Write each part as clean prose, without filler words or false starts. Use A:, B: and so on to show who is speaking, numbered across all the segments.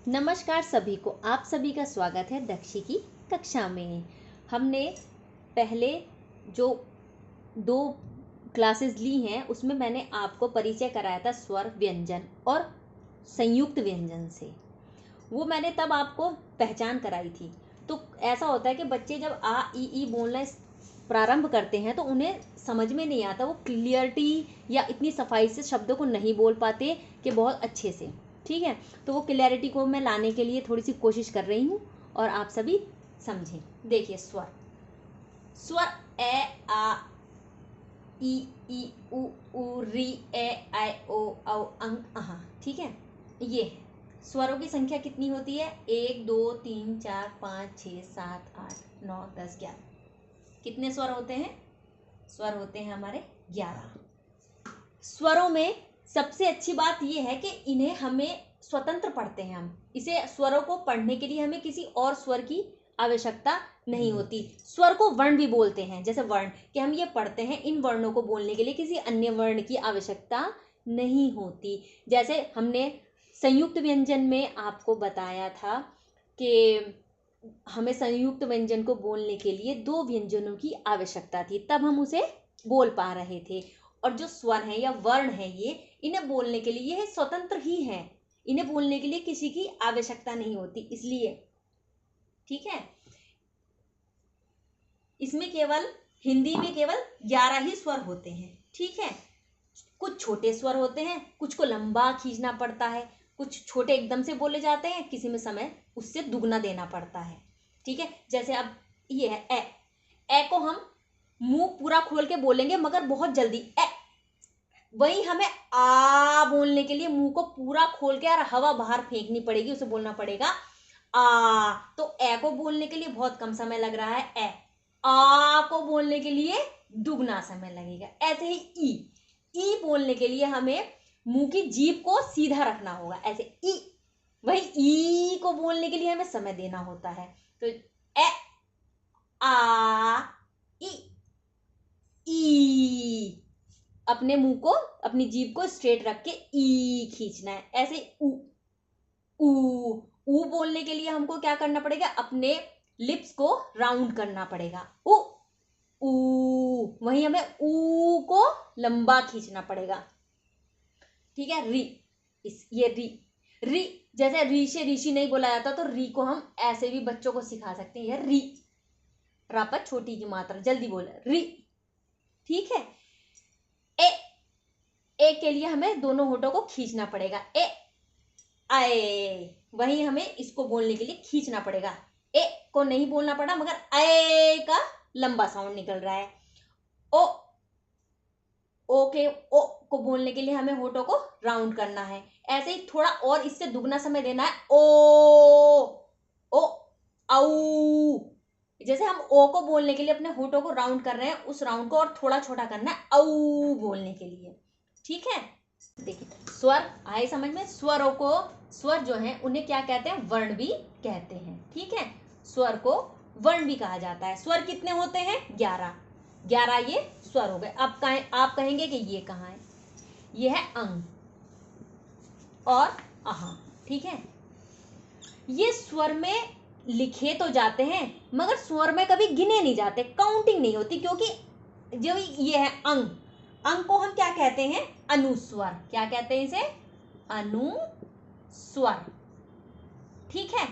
A: नमस्कार सभी को, आप सभी का स्वागत है दक्षी की कक्षा में। हमने पहले जो 2 क्लासेस ली हैं उसमें मैंने आपको परिचय कराया था स्वर व्यंजन और संयुक्त व्यंजन से। वो मैंने तब आपको पहचान कराई थी। तो ऐसा होता है कि बच्चे जब आ ई बोलना प्रारंभ करते हैं तो उन्हें समझ में नहीं आता, वो क्लियरिटी या इतनी सफाई से शब्दों को नहीं बोल पाते कि बहुत अच्छे से। ठीक है, तो वो क्लियरिटी को मैं लाने के लिए थोड़ी सी कोशिश कर रही हूँ और आप सभी समझें। देखिए, स्वर स्वर ए आ ई उ री ए आई ओ औ अंग अहा। ठीक है, ये स्वरों की संख्या कितनी होती है? 1 2 3 4 5 6 7 8 9 10 11। कितने स्वर होते हैं? स्वर होते हैं हमारे 11। स्वरों में सबसे अच्छी बात यह है कि इन्हें हमें स्वतंत्र पढ़ते हैं हम। इसे स्वरों को पढ़ने के लिए हमें किसी और स्वर की आवश्यकता नहीं होती। स्वर को वर्ण भी बोलते हैं, जैसे वर्ण कि हम ये पढ़ते हैं, इन वर्णों को बोलने के लिए किसी अन्य वर्ण की आवश्यकता नहीं होती। जैसे हमने संयुक्त व्यंजन में आपको बताया था कि हमें संयुक्त व्यंजन को बोलने के लिए 2 व्यंजनों की आवश्यकता थी, तब हम उसे बोल पा रहे थे। और जो स्वर हैं या वर्ण हैं, ये इन्हें बोलने के लिए ये स्वतंत्र ही हैं, इन्हें बोलने के लिए किसी की आवश्यकता नहीं होती, इसलिए। ठीक है, इसमें केवल हिंदी में केवल 11 ही स्वर होते हैं। ठीक है, कुछ छोटे स्वर होते हैं, कुछ को लंबा खींचना पड़ता है, कुछ छोटे एकदम से बोले जाते हैं, किसी में समय उससे दुगना देना पड़ता है। ठीक है, जैसे अब ये है ए को हम मुंह पूरा खोल के बोलेंगे मगर बहुत जल्दी ए। वही हमें आ बोलने के लिए मुंह को पूरा खोल के और हवा बाहर फेंकनी पड़ेगी, उसे बोलना पड़ेगा आ। तो ए को बोलने के लिए बहुत कम समय लग रहा है, ए। आ को बोलने के लिए दुगना समय लगेगा। ऐसे ही ई बोलने के लिए हमें मुंह की जीभ को सीधा रखना होगा, ऐसे ई। वही ई को बोलने के लिए हमें समय देना होता है। तो ए आ ई, अपने मुंह को, अपनी जीभ को स्ट्रेट रख के ई खींचना है। ऐसे ऊ बोलने के लिए हमको क्या करना पड़ेगा? अपने लिप्स को राउंड करना पड़ेगा, ऊ। वहीं हमें ऊ को लंबा खींचना पड़ेगा। ठीक है, री, ये री जैसे री से ऋषि नहीं बोला जाता, तो री को हम ऐसे भी बच्चों को सिखा सकते हैं, री। रा पर छोटी की मात्रा, जल्दी बोल, री। ठीक है, ए के लिए हमें दोनों होठों को खींचना पड़ेगा, ए आए। वही हमें इसको बोलने के लिए खींचना पड़ेगा। ए को नहीं बोलना पड़ा मगर आए का लंबा साउंड निकल रहा है। ओ को बोलने के लिए हमें होठों को राउंड करना है। ऐसे ही थोड़ा और इससे दुगना समय देना है, ओ औ। जैसे हम ओ को बोलने के लिए अपने होठों को राउंड कर रहे हैं, उस राउंड को और थोड़ा छोटा करना है औ बोलने के लिए। ठीक है, देखिए स्वर आए समझ में। स्वरों को, स्वर जो हैं उन्हें क्या कहते हैं? वर्ण भी कहते हैं। ठीक है, स्वर को वर्ण भी कहा जाता है। स्वर कितने होते हैं? 11 ये स्वर हो गए। अब आप कहेंगे कि ये कहाँ है? ये है अंग और अहा। ठीक है, ये स्वर में लिखे तो जाते हैं मगर स्वर में कभी गिने नहीं जाते, काउंटिंग नहीं होती, क्योंकि जो ये है अंग को हम क्या कहते हैं? अनुस्वर। क्या कहते हैं इसे? अनुस्वर। ठीक है,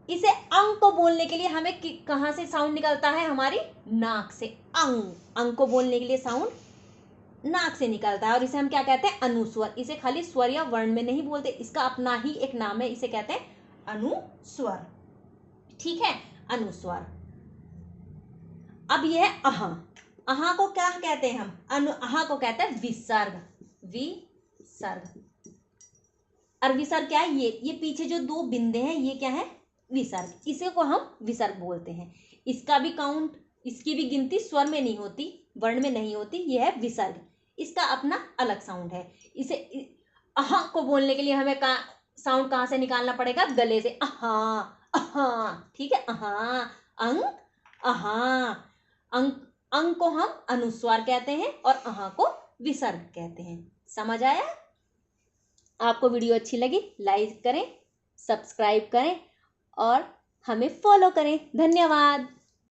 A: इसे अंग को बोलने के लिए हमें कहां से साउंड निकलता है? हमारी नाक से। अंग को बोलने के लिए साउंड नाक से निकलता है और इसे हम क्या कहते हैं? अनुस्वर। इसे खाली स्वर या वर्ण में नहीं बोलते, इसका अपना ही एक नाम है, इसे कहते हैं अनुस्वर। ठीक है, अनुस्वर। अब यह है अहा। अहा को क्या कहते हैं हम? अहा को कहते हैं विसर्ग। विसर्ग। और विसर्ग क्या है? ये पीछे जो 2 बिंदे हैं, ये क्या है? विसर्ग। इसे को हम विसर्ग बोलते हैं। इसका भी काउंट, इसकी भी गिनती स्वर में नहीं होती, वर्ण में नहीं होती। यह है विसर्ग, इसका अपना अलग साउंड है। इसे अहा को बोलने के लिए हमें साउंड कहां से निकालना पड़ेगा? गले से, अहा अहा। ठीक है, अहा अंग, अहा अंग। अंग को हम अनुस्वार कहते हैं और अहा को विसर्ग कहते हैं। समझ आया? आपको वीडियो अच्छी लगी लाइक करें, सब्सक्राइब करें और हमें फॉलो करें। धन्यवाद।